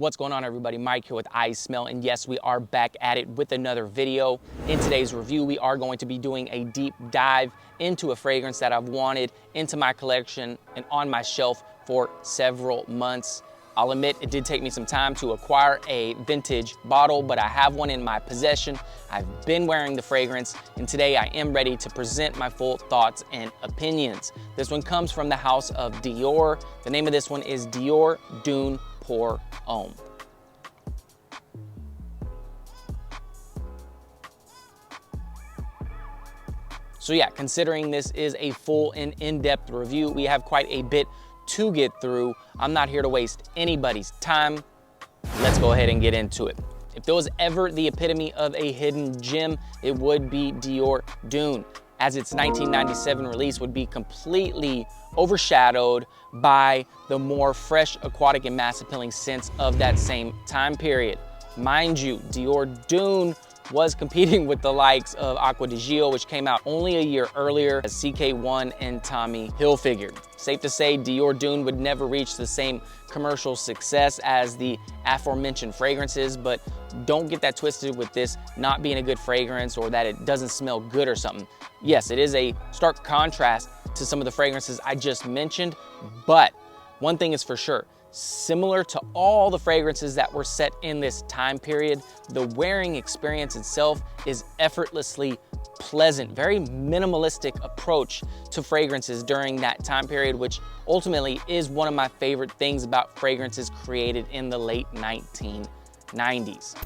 What's going on, everybody? Mike here with iSMELL, and yes, we are back at it with another video. In today's review, we are going to be doing a deep dive into a fragrance that I've wanted into my collection and on my shelf for several months. I'll admit it did take me some time to acquire a vintage bottle, but I have one in my possession. I've been wearing the fragrance, and today I am ready to present my full thoughts and opinions. This one comes from the house of DIOR. The name of this one is DIOR Dune Pour Homme. So yeah, considering this is a full and in-depth review, we have quite a bit to get through. I'm not here to waste anybody's time. Let's go ahead and get into it. If there was ever the epitome of a hidden gem, it would be DIOR Dune, as its 1997 release would be completely overshadowed by the more fresh, aquatic, and mass appealing scents of that same time period. Mind you, DIOR Dune was competing with the likes of Acqua di Gio, which came out only a year earlier, as CK1 and Tommy Hilfiger. Safe to say, DIOR Dune would never reach the same commercial success as the aforementioned fragrances, but don't get that twisted with this not being a good fragrance or that it doesn't smell good or something. Yes, it is a stark contrast to some of the fragrances I just mentioned, but one thing is for sure, similar to all the fragrances that were set in this time period, the wearing experience itself is effortlessly pleasant, very minimalistic approach to fragrances during that time period, which ultimately is one of my favorite things about fragrances created in the late 1990s.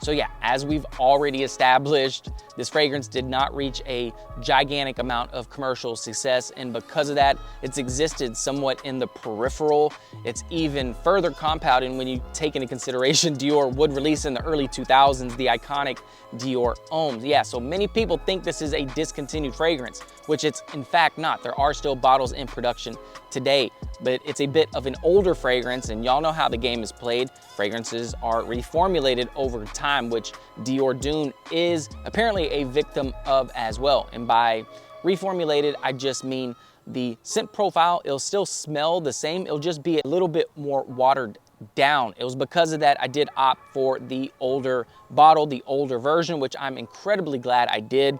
So yeah, as we've already established, this fragrance did not reach a gigantic amount of commercial success, and because of that, it's existed somewhat in the peripheral. It's even further compounded when you take into consideration DIOR would release in the early 2000s the iconic DIOR Homme. Yeah, so many people think this is a discontinued fragrance, which it's in fact not. There are still bottles in production today, but it's a bit of an older fragrance, and y'all know how the game is played. Fragrances are reformulated over time, which DIOR Dune is apparently a victim of as well. And by reformulated, I just mean the scent profile, it'll still smell the same, it'll just be a little bit more watered down. It was because of that I did opt for the older bottle, the older version, which I'm incredibly glad I did.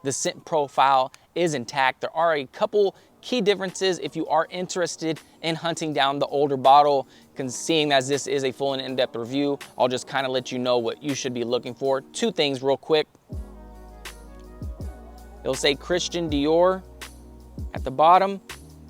The scent profile is intact. There are a couple key differences if you are interested in hunting down the older bottle. Seeing as this is a full and in-depth review, I'll just kind of let you know what you should be looking for. Two things real quick. It'll say Christian Dior at the bottom,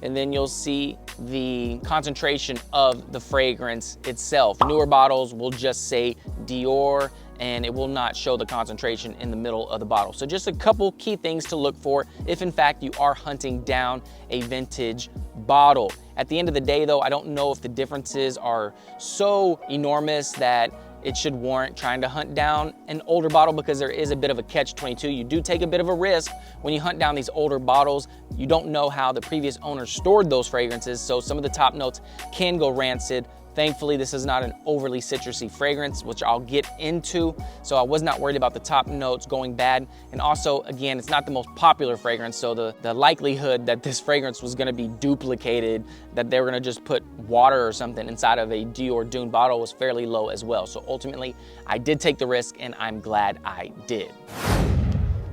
and then you'll see the concentration of the fragrance itself. Newer bottles will just say DIOR, and it will not show the concentration in the middle of the bottle. So just a couple key things to look for if in fact you are hunting down a vintage bottle. At the end of the day though, I don't know if the differences are so enormous that it should warrant trying to hunt down an older bottle, because there is a bit of a catch-22. You do take a bit of a risk when you hunt down these older bottles. You don't know how the previous owners stored those fragrances, so some of the top notes can go rancid. Thankfully, this is not an overly citrusy fragrance, which I'll get into, so I was not worried about the top notes going bad. And also, again, it's not the most popular fragrance, so the likelihood that this fragrance was gonna be duplicated, that they were gonna just put water or something inside of a DIOR Dune bottle, was fairly low as well. So ultimately, I did take the risk, and I'm glad I did.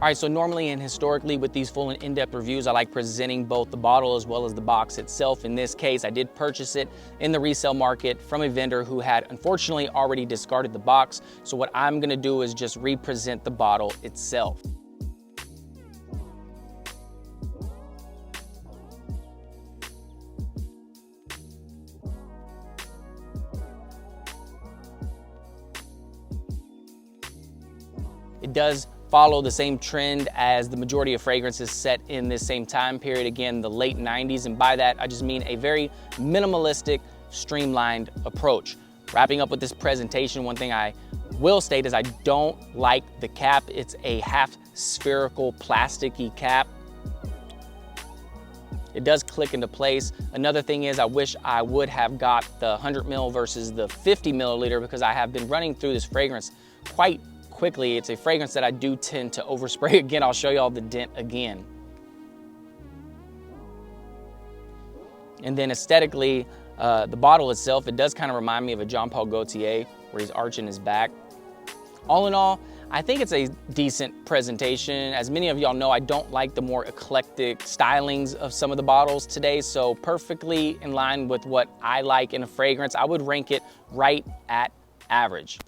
All right, so normally and historically with these full and in-depth reviews, I like presenting both the bottle as well as the box itself. In this case, I did purchase it in the resale market from a vendor who had unfortunately already discarded the box. So what I'm gonna do is just represent the bottle itself. It does follow the same trend as the majority of fragrances set in this same time period, again, the late 90s, and by that I just mean a very minimalistic, streamlined approach. Wrapping up with this presentation, one thing I will state is I don't like the cap. It's a half spherical plasticky cap. It does click into place. Another thing is I wish I would have got the 100 ml versus the 50 milliliter, because I have been running through this fragrance quite quickly. It's a fragrance that I do tend to overspray. Again, I'll show you all the dent again. And then aesthetically, The bottle itself, it does kind of remind me of a Jean Paul Gaultier where he's arching his back. All in all, I think it's a decent presentation. As many of y'all know, I don't like the more eclectic stylings of some of the bottles today, so perfectly in line with what I like in a fragrance. I would rank it right at average.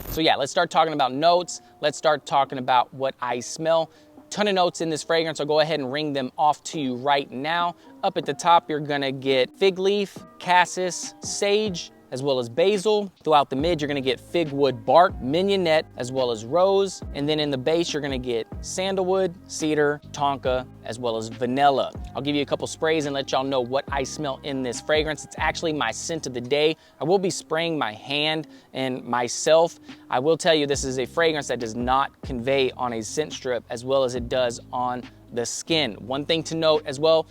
So yeah, let's start talking about notes. Let's start talking about what I smell. Ton of notes in this fragrance. I'll go ahead and ring them off to you right now. Up at the top, you're gonna get fig leaf, cassis, sage, as well as basil. Throughout the mid, you're gonna get fig wood bark, mignonette, as well as rose. And then in the base, you're gonna get sandalwood, cedar, tonka, as well as vanilla. I'll give you a couple sprays and let y'all know what I smell in this fragrance. It's actually my scent of the day. I will be spraying my hand and myself. I will tell you, this is a fragrance that does not convey on a scent strip as well as it does on the skin. One thing to note as well,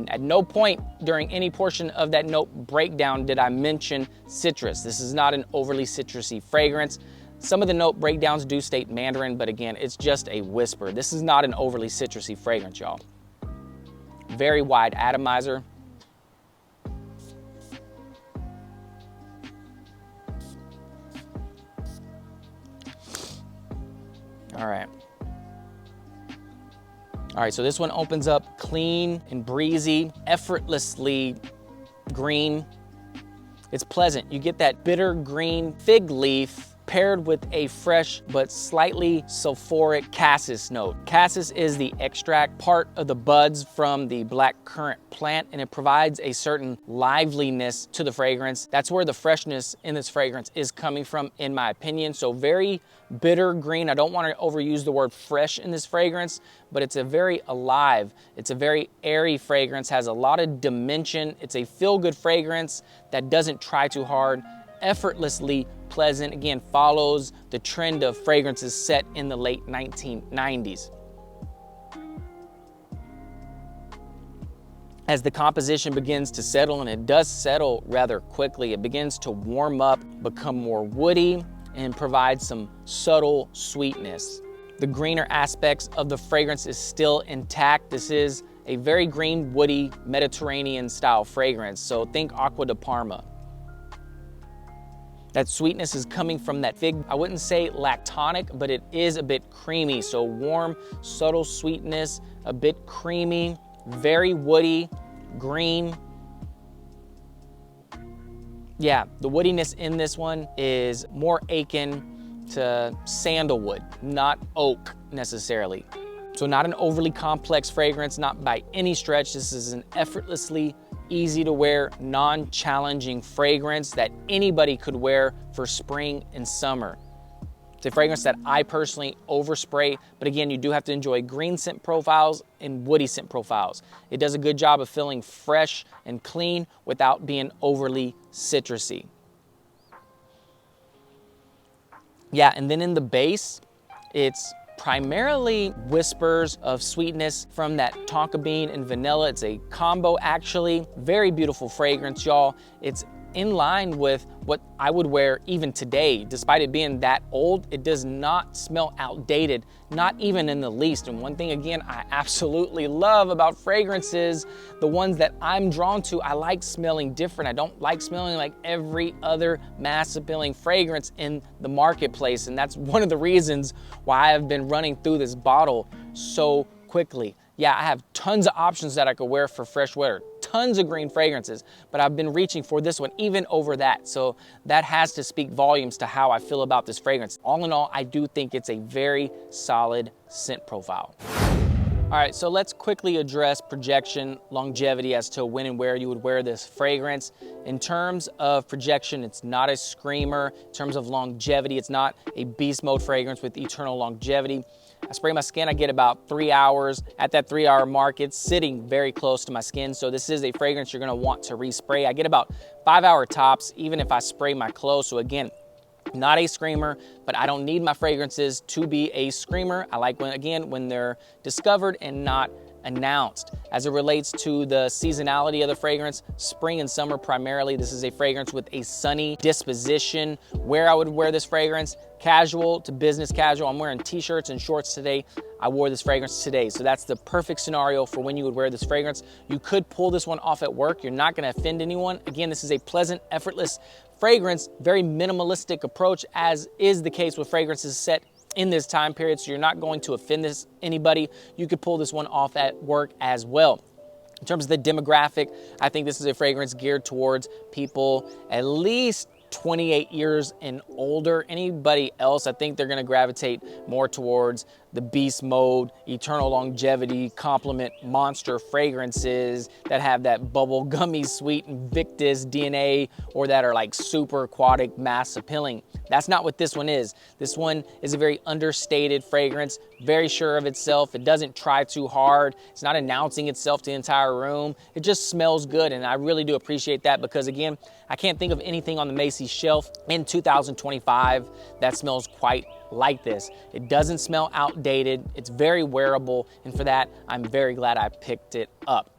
at no point during any portion of that note breakdown did I mention citrus. This is not an overly citrusy fragrance. Some of the note breakdowns do state mandarin, but again, it's just a whisper. This is not an overly citrusy fragrance, y'all. Very wide atomizer. All right. All right, so this one opens up clean and breezy, effortlessly green. It's pleasant. You get that bitter green fig leaf paired with a fresh but slightly sulfuric cassis note. Cassis is the extract part of the buds from the black currant plant, and it provides a certain liveliness to the fragrance. That's where the freshness in this fragrance is coming from, in my opinion. So very bitter green. I don't want to overuse the word fresh in this fragrance, but it's a very alive, it's a very airy fragrance, has a lot of dimension. It's a feel-good fragrance that doesn't try too hard, effortlessly pleasant. Again, follows the trend of fragrances set in the late 1990s. As the composition begins to settle, and it does settle rather quickly, it begins to warm up, become more woody, and provide some subtle sweetness. The greener aspects of the fragrance is still intact. This is a very green, woody, Mediterranean style fragrance. So think Acqua di Parma. That sweetness is coming from that fig. I wouldn't say lactonic, but it is a bit creamy. So warm, subtle sweetness, a bit creamy, very woody, green. Yeah, the woodiness in this one is more akin to sandalwood, not oak necessarily. So not an overly complex fragrance, not by any stretch. This is an effortlessly easy to wear, non-challenging fragrance that anybody could wear for spring and summer. It's a fragrance that I personally overspray, but again, you do have to enjoy green scent profiles and woody scent profiles. It does a good job of feeling fresh and clean without being overly citrusy. Yeah, and then in the base, it's primarily whispers of sweetness from that tonka bean and vanilla. It's a combo actually. Very beautiful fragrance, y'all. It's in line with what I would wear even today. Despite it being that old, it does not smell outdated, not even in the least. And one thing again, I absolutely love about fragrances, the ones that I'm drawn to, I like smelling different. I don't like smelling like every other mass appealing fragrance in the marketplace. And that's one of the reasons why I've been running through this bottle so quickly. Yeah, I have tons of options that I could wear for fresh weather, tons of green fragrances, but I've been reaching for this one even over that. So that has to speak volumes to how I feel about this fragrance. All in all, I do think it's a very solid scent profile. All right, so let's quickly address projection, longevity as to when and where you would wear this fragrance. In terms of projection, it's not a screamer. In terms of longevity, it's not a beast mode fragrance with eternal longevity. I spray my skin, I get about 3 hours. At that 3 hour mark, it's sitting very close to my skin. So this is a fragrance you're gonna want to respray. I get about 5 hour tops, even if I spray my clothes. So again, not a screamer, but I don't need my fragrances to be a screamer. I like when they're discovered and not announced. As it relates to the seasonality of the fragrance, spring and summer primarily, this is a fragrance with a sunny disposition. Where I would wear this fragrance, casual to business casual. I'm wearing t-shirts and shorts today. I wore this fragrance today. So that's the perfect scenario for when you would wear this fragrance. You could pull this one off at work. You're not gonna offend anyone. Again, this is a pleasant, effortless fragrance, very minimalistic approach, as is the case with fragrances set in this time period. So you're not going to offend anybody. You could pull this one off at work as well. In terms of the demographic, I think this is a fragrance geared towards people at least 28 years and older. Anybody else, I think they're gonna gravitate more towards the beast mode, eternal longevity, compliment monster fragrances that have that bubble gummy sweet Invictus DNA, or that are like super aquatic, mass appealing. That's not what this one is. This one is a very understated fragrance, very sure of itself. It doesn't try too hard. It's not announcing itself to the entire room. It just smells good, and I really do appreciate that, because again, I can't think of anything on the Macy's shelf in 2025 that smells quite like this. It doesn't smell outdated. It's very wearable, and for that, I'm very glad I picked it up.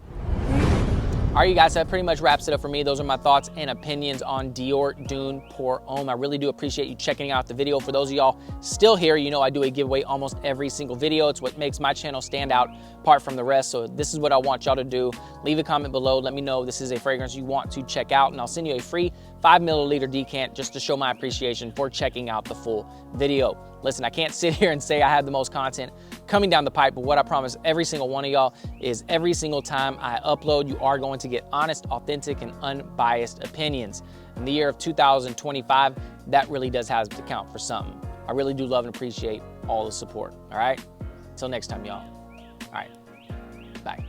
All right, you guys, that pretty much wraps it up for me. Those are my thoughts and opinions on DIOR Dune Pour Homme. I really do appreciate you checking out the video. For those of y'all still here, you know I do a giveaway almost every single video. It's what makes my channel stand out apart from the rest. So this is what I want y'all to do. Leave a comment below. Let me know if this is a fragrance you want to check out, and I'll send you a free 5 milliliter decant just to show my appreciation for checking out the full video. Listen, I can't sit here and say I have the most content coming down the pipe, but what I promise every single one of y'all is every single time I upload, you are going to get honest, authentic, and unbiased opinions. In the year of 2025, that really does have to count for something. I really do love and appreciate all the support, all right? Until next time, y'all. All right, bye.